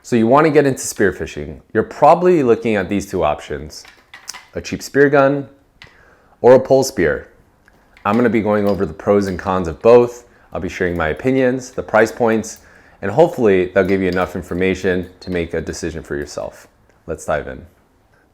So you want to get into spearfishing. You're probably looking at these two options, a cheap spear gun or a pole spear. I'm going to be going over the pros and cons of both. I'll be sharing my opinions, the price points, and hopefully they'll give you enough information to make a decision for yourself. Let's dive in.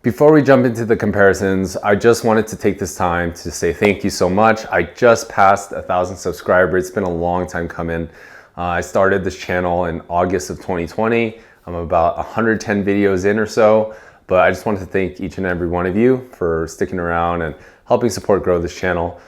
Before we jump into the comparisons, I just wanted to take this time to say thank you so much. I just passed 1,000 subscribers. It's been a long time coming. I started this channel in August of 2020. I'm about 110 videos in or so, but I just wanted to thank each and every one of you for sticking around and helping support grow this channel.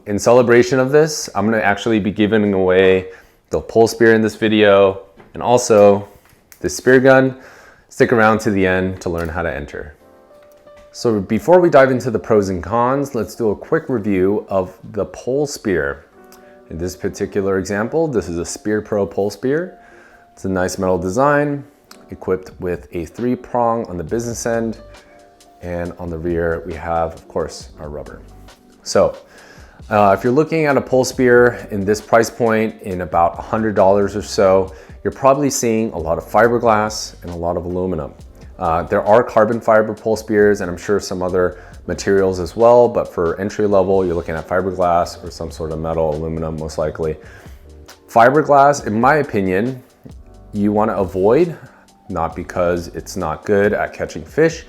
In celebration of this, I'm gonna actually be giving away the Polespear in this video and also the spear gun. Stick around to the end to learn how to enter. So before we dive into the pros and cons, let's do a quick review of the Polespear. In this particular example, this is a Spear Pro Polespear. It's a nice metal design, equipped with a 3-prong on the business end, and on the rear we have, of course, our rubber. So if you're looking at a Polespear in this price point in about $100 or so, you're probably seeing a lot of fiberglass and a lot of aluminum. There are carbon fiber Polespears and I'm sure some other materials as well, but for entry level, you're looking at fiberglass or some sort of metal, aluminum most likely. Fiberglass, in my opinion, you want to avoid, not because it's not good at catching fish.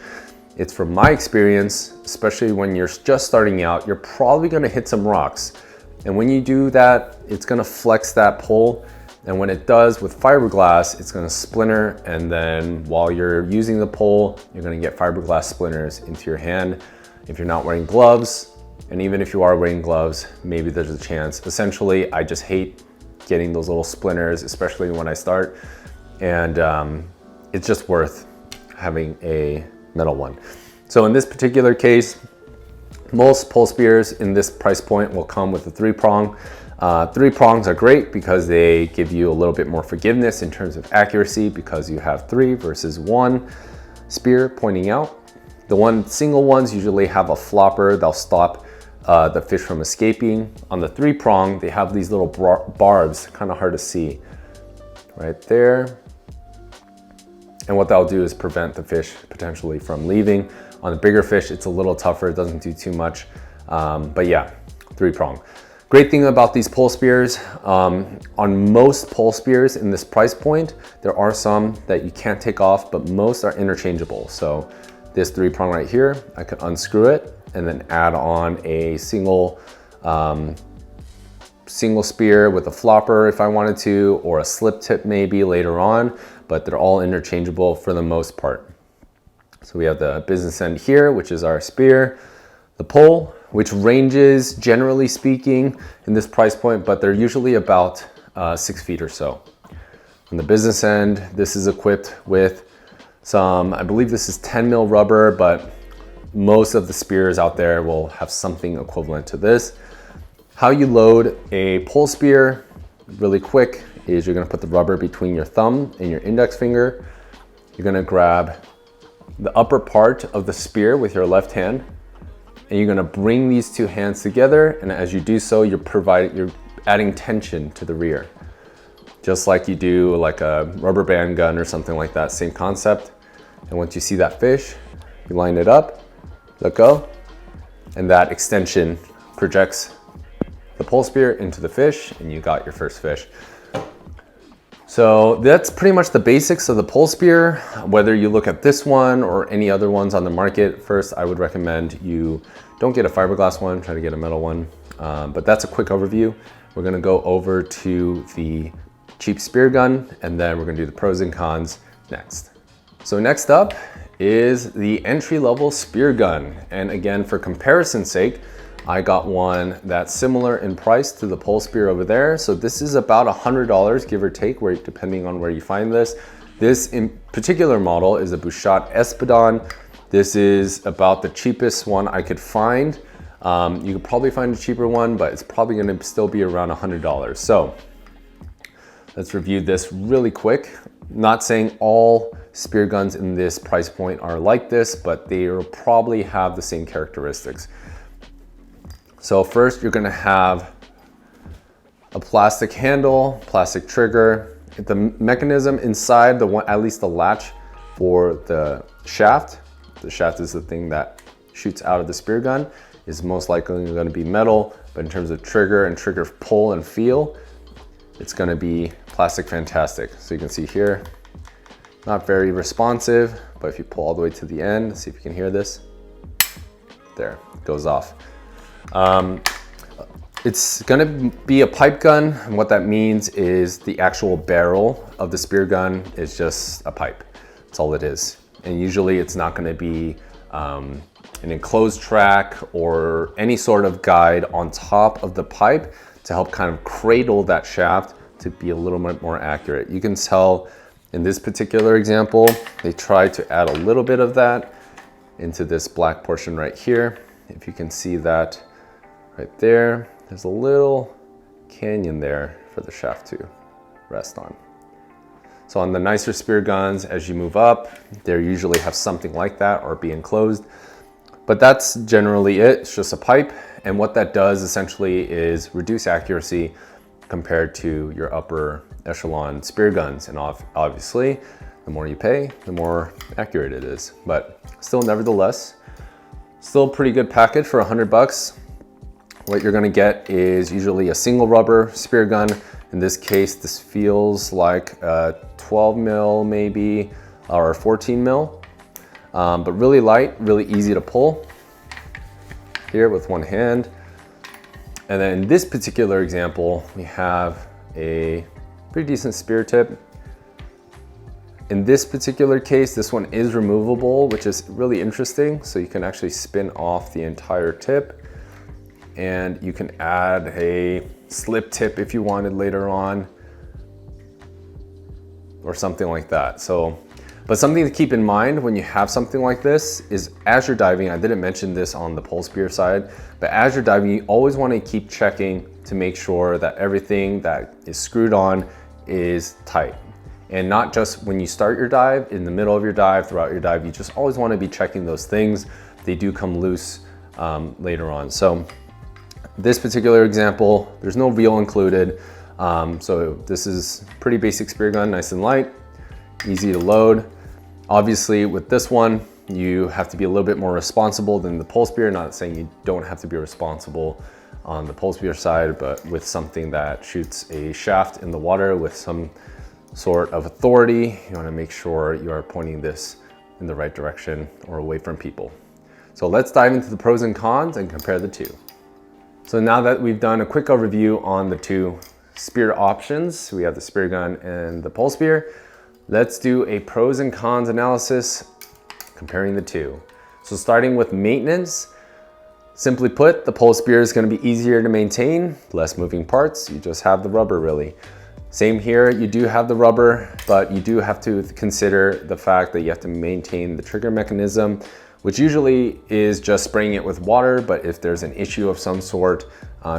It's from my experience, especially when you're just starting out, you're probably going to hit some rocks. And when you do that, it's going to flex that pole. And when it does with fiberglass, it's going to splinter. And then while you're using the pole, you're going to get fiberglass splinters into your hand. If you're not wearing gloves, and even if you are wearing gloves, maybe there's a chance. Essentially, I just hate getting those little splinters, especially when I start. And it's just worth having a metal one. So in this particular case, most Polespears in this price point will come with a 3-prong. 3 prongs are great because they give you a little bit more forgiveness in terms of accuracy because you have 3 versus 1 spear pointing out. The single ones usually have a flopper. They'll stop the fish from escaping. On the 3-prong, they have these little barbs, kind of hard to see right there. And what that'll do is prevent the fish potentially from leaving. On the bigger fish, it's a little tougher. It doesn't do too much. But yeah, 3-prong. Great thing about these Polespears, on most Polespears in this price point, there are some that you can't take off, but most are interchangeable. So this 3-prong right here, I could unscrew it and then add on a single spear with a flopper if I wanted to, or a slip tip maybe later on, but they're all interchangeable for the most part. So we have the business end here, which is our spear, the pole, which ranges generally speaking in this price point, but they're usually about 6 feet or so. On the business end, this is equipped with some, I believe this is 10 mil rubber, but most of the spears out there will have something equivalent to this. How you load a Polespear really quick is you're gonna put the rubber between your thumb and your index finger. You're gonna grab the upper part of the spear with your left hand, and you're gonna bring these 2 hands together, and as you do so, you're adding tension to the rear. Just like you do like a rubber band gun or something like that, same concept. And once you see that fish, you line it up, let go, and that extension projects the Polespear into the fish, and you got your first fish. So that's pretty much the basics of the Polespear. Whether you look at this one or any other ones on the market, first I would recommend you don't get a fiberglass one, try to get a metal one. But that's a quick overview. We're gonna go over to the cheap spear gun, and then we're gonna do the pros and cons next. So next up is the entry-level spear gun. And again, for comparison's sake, I got one that's similar in price to the Polespear over there. So this is about $100, give or take, depending on where you find this. This in particular model is a Bouchat Espadon. This is about the cheapest one I could find. You could probably find a cheaper one, but it's probably gonna still be around $100. So let's review this really quick. Not saying all spear guns in this price point are like this, but they will probably have the same characteristics. So first you're gonna have a plastic handle, plastic trigger, The mechanism inside the one, at least the latch for the shaft is the thing that shoots out of the spear gun, is most likely going to be metal, but in terms of trigger and trigger pull and feel, it's going to be plastic fantastic. So you can see here, not very responsive, but if you pull all the way to the end, see if you can hear this. There, it goes off. It's gonna be a pipe gun, and what that means is the actual barrel of the spear gun is just a pipe. That's all it is. And usually it's not gonna be an enclosed track or any sort of guide on top of the pipe to help kind of cradle that shaft to be a little bit more accurate. You can tell in this particular example, they try to add a little bit of that into this black portion right here. If you can see that right there, there's a little canyon there for the shaft to rest on. So on the nicer spear guns, as you move up, they usually have something like that or be enclosed. But that's generally it. It's just a pipe. And what that does essentially is reduce accuracy compared to your upper echelon spear guns. And obviously, the more you pay, the more accurate it is. But still, nevertheless, still a pretty good package for $100. What you're gonna get is usually a single rubber spear gun. In this case, this feels like a 12 mil maybe, or 14 mil, but really light, really easy to pull here with one hand. And then in this particular example, we have a pretty decent spear tip. In this particular case, this one is removable, which is really interesting. So you can actually spin off the entire tip, and you can add a slip tip if you wanted later on, or something like that. So, but something to keep in mind when you have something like this is as you're diving, I didn't mention this on the Polespear side, but as you're diving, you always want to keep checking to make sure that everything that is screwed on is tight. And not just when you start your dive, in the middle of your dive, throughout your dive, you just always want to be checking those things. They do come loose later on. So this particular example, there's no reel included. So this is pretty basic spear gun, nice and light, easy to load. Obviously with this one, you have to be a little bit more responsible than the Polespear. Not saying you don't have to be responsible on the Polespear side, but with something that shoots a shaft in the water with some sort of authority, you want to make sure you are pointing this in the right direction or away from people. So let's dive into the pros and cons and compare the two. So now that we've done a quick overview on the two spear options, we have the spear gun and the Polespear, let's do a pros and cons analysis comparing the two. So starting with maintenance, simply put, the Polespear is going to be easier to maintain, less moving parts, you just have the rubber really. Same here, you do have the rubber, but you do have to consider the fact that you have to maintain the trigger mechanism, which usually is just spraying it with water, but if there's an issue of some sort,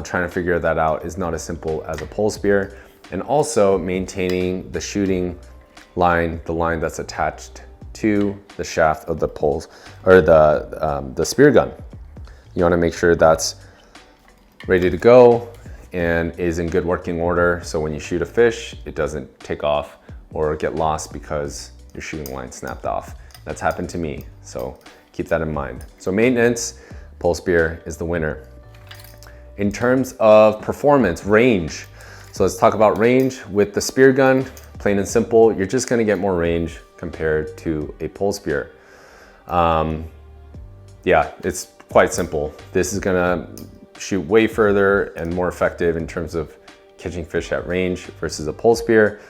trying to figure that out is not as simple as a Polespear. And also maintaining the shooting line, the line that's attached to the shaft of the poles, or the spear gun. You wanna make sure that's ready to go and is in good working order, so when you shoot a fish, it doesn't take off or get lost because your shooting line snapped off. That's happened to me, so keep that in mind. So maintenance, Polespear is the winner. In terms of performance, range. So let's talk about range. With the spear gun, plain and simple, you're just gonna get more range compared to a Polespear. Yeah, it's quite simple. This is gonna shoot way further and more effective in terms of catching fish at range versus a Polespear.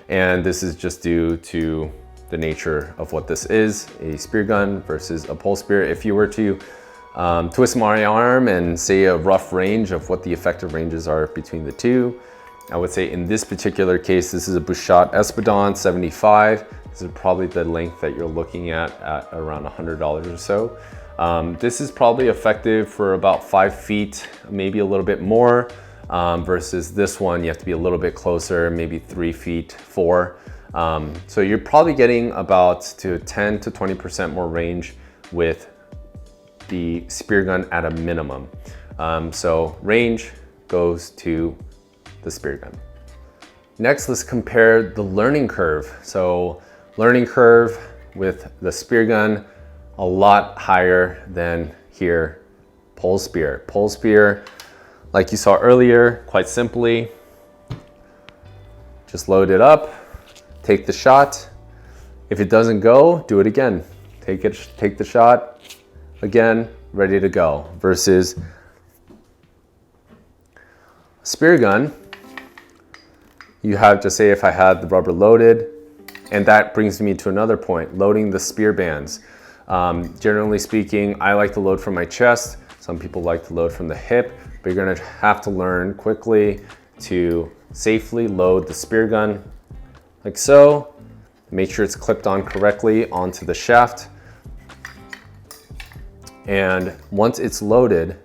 And this is just due to the nature of what this is, a spear gun versus a Polespear. If you were to twist my arm and say a rough range of what the effective ranges are between the two, I would say in this particular case, this is a Bouchot Espadon 75. This is probably the length that you're looking at around $100 or so. This is probably effective for about 5 feet, maybe a little bit more, versus this one, you have to be a little bit closer, maybe 3 feet, 4. So you're probably getting about to 10 to 20% more range with the spear gun at a minimum. So range goes to the spear gun. Next, let's compare the learning curve. So learning curve with the Speargun, a lot higher than here, Polespear. Polespear, like you saw earlier, quite simply, just load it up, take the shot. If it doesn't go, do it again. Take the shot, again, ready to go. Versus Speargun, you have to say if I had the rubber loaded, and that brings me to another point, loading the spear bands. Generally speaking, I like to load from my chest. Some people like to load from the hip, but you're gonna have to learn quickly to safely load the Speargun like so. Make sure it's clipped on correctly onto the shaft. And once it's loaded,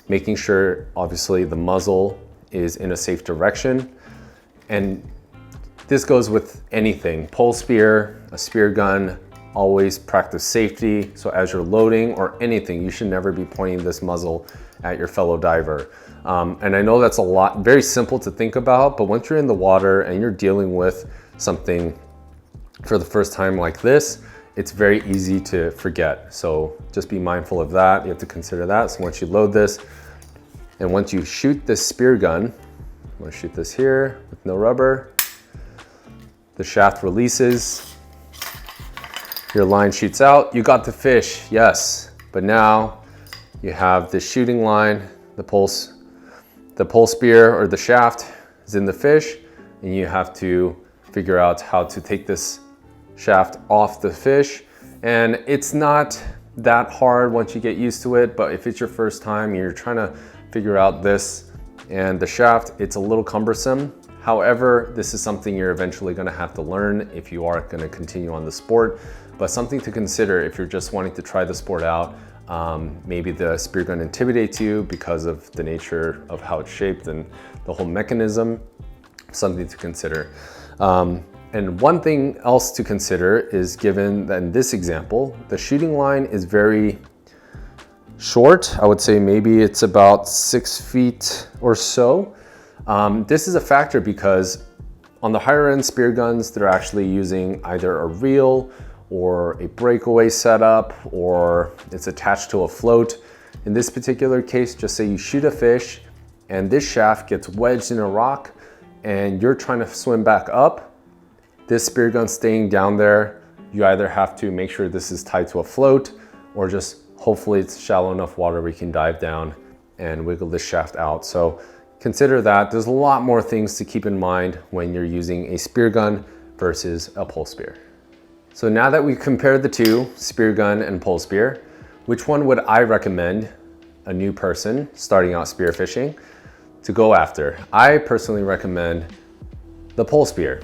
making sure obviously the muzzle is in a safe direction. And this goes with anything, Polespear, a Speargun, always practice safety. So as you're loading or anything, you should never be pointing this muzzle at your fellow diver. And I know that's very simple to think about, but once you're in the water and you're dealing with something for the first time like this, it's very easy to forget. So just be mindful of that. You have to consider that. So once you load this, and once you shoot this Speargun, I'm gonna shoot this here with no rubber, the shaft releases, your line shoots out, you got the fish, yes. But now you have the shooting line, the Polespear or the shaft is in the fish, and you have to figure out how to take this shaft off the fish. And it's not that hard once you get used to it, but if it's your first time, you're trying to figure out this and the shaft, it's a little cumbersome. However, this is something you're eventually gonna have to learn if you are gonna continue on the sport, but something to consider if you're just wanting to try the sport out. Maybe the Speargun intimidates you because of the nature of how it's shaped and the whole mechanism, something to consider. And one thing else to consider is, given that in this example, the shooting line is very short. I would say maybe it's about 6 feet or so. This is a factor because on the higher end Spearguns, they're actually using either a reel or a breakaway setup, or it's attached to a float. In this particular case, just say you shoot a fish and this shaft gets wedged in a rock and you're trying to swim back up. This Speargun staying down there, you either have to make sure this is tied to a float, or just hopefully it's shallow enough water where you can dive down and wiggle this shaft out. So consider that. There's a lot more things to keep in mind when you're using a Speargun versus a Polespear. So now that we've compared the two, Speargun and Polespear, which one would I recommend a new person starting out spearfishing to go after? I personally recommend the Polespear.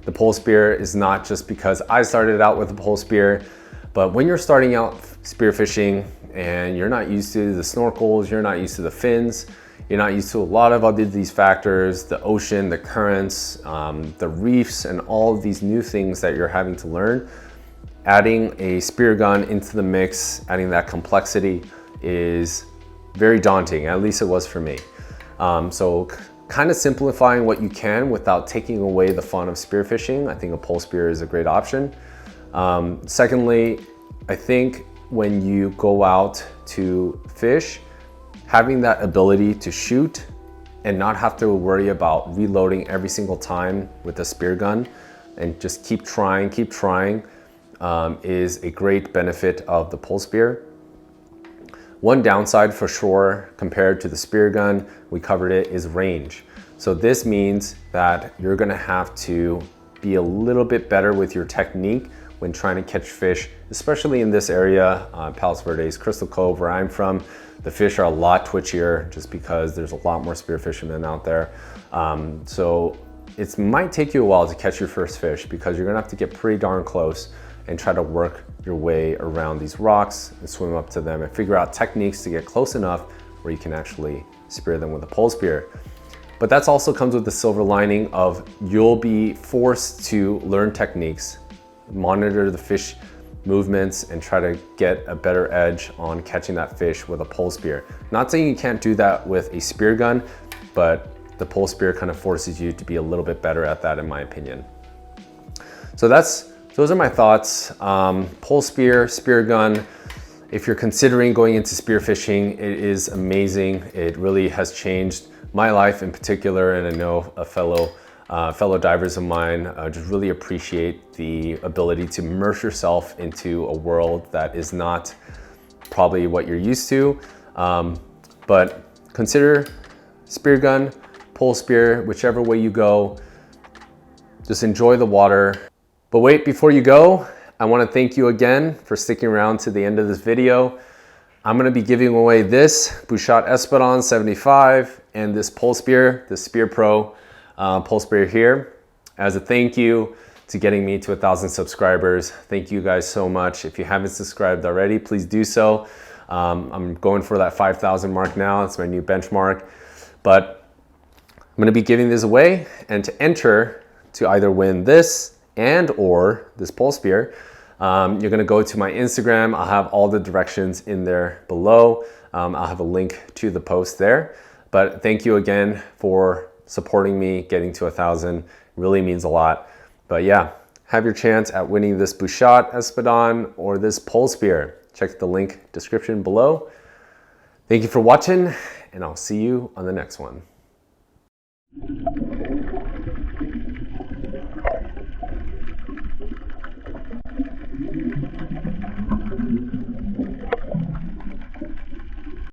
The Polespear is not just because I started out with the Polespear, but when you're starting out spearfishing and you're not used to the snorkels, you're not used to the fins, you're not used to a lot of other these factors, the ocean, the currents, the reefs, and all of these new things that you're having to learn, adding a Speargun into the mix, adding that complexity is very daunting, at least it was for me. So kind of simplifying what you can without taking away the fun of spearfishing. I think a Polespear is a great option. Secondly, I think when you go out to fish, having that ability to shoot and not have to worry about reloading every single time with a Speargun and just keep trying, is a great benefit of the Polespear. One downside for sure compared to the Speargun, we covered it, is range. So this means that you're gonna have to be a little bit better with your technique when trying to catch fish, especially in this area, Palos Verdes, Crystal Cove, where I'm from. The fish are a lot twitchier just because there's a lot more spear fishermen out there. So it might take you a while to catch your first fish because you're gonna have to get pretty darn close and try to work your way around these rocks and swim up to them and figure out techniques to get close enough where you can actually spear them with a Polespear. But that also comes with the silver lining of you'll be forced to learn techniques, monitor the fish movements, and try to get a better edge on catching that fish with a Polespear. Not saying you can't do that with a Speargun, but the Polespear kind of forces you to be a little bit better at that, in my opinion. So those are my thoughts. Polespear, Speargun. If you're considering going into spearfishing, it is amazing. It really has changed my life in particular, and I know a fellow divers of mine just really appreciate the ability to immerse yourself into a world that is not probably what you're used to. But consider Speargun, Polespear, whichever way you go. Just enjoy the water. But wait, before you go, I want to thank you again for sticking around to the end of this video. I'm going to be giving away this Bouchot Espadon 75 and this Polespear, the Spear Pro Polespear here, as a thank you to getting me to 1,000 subscribers. Thank you guys so much. If you haven't subscribed already, please do so. I'm going for that 5,000 mark now. It's my new benchmark. But I'm going to be giving this away, and to enter to either win this and or this Polespear, you're going to go to my Instagram. I'll have all the directions in there below. I'll have a link to the post there. But thank you again for supporting me. Getting to 1,000 really means a lot. But yeah, have your chance at winning this Bouchot Espadon or this Polespear. Check the link description below. Thank you for watching, and I'll see you on the next one.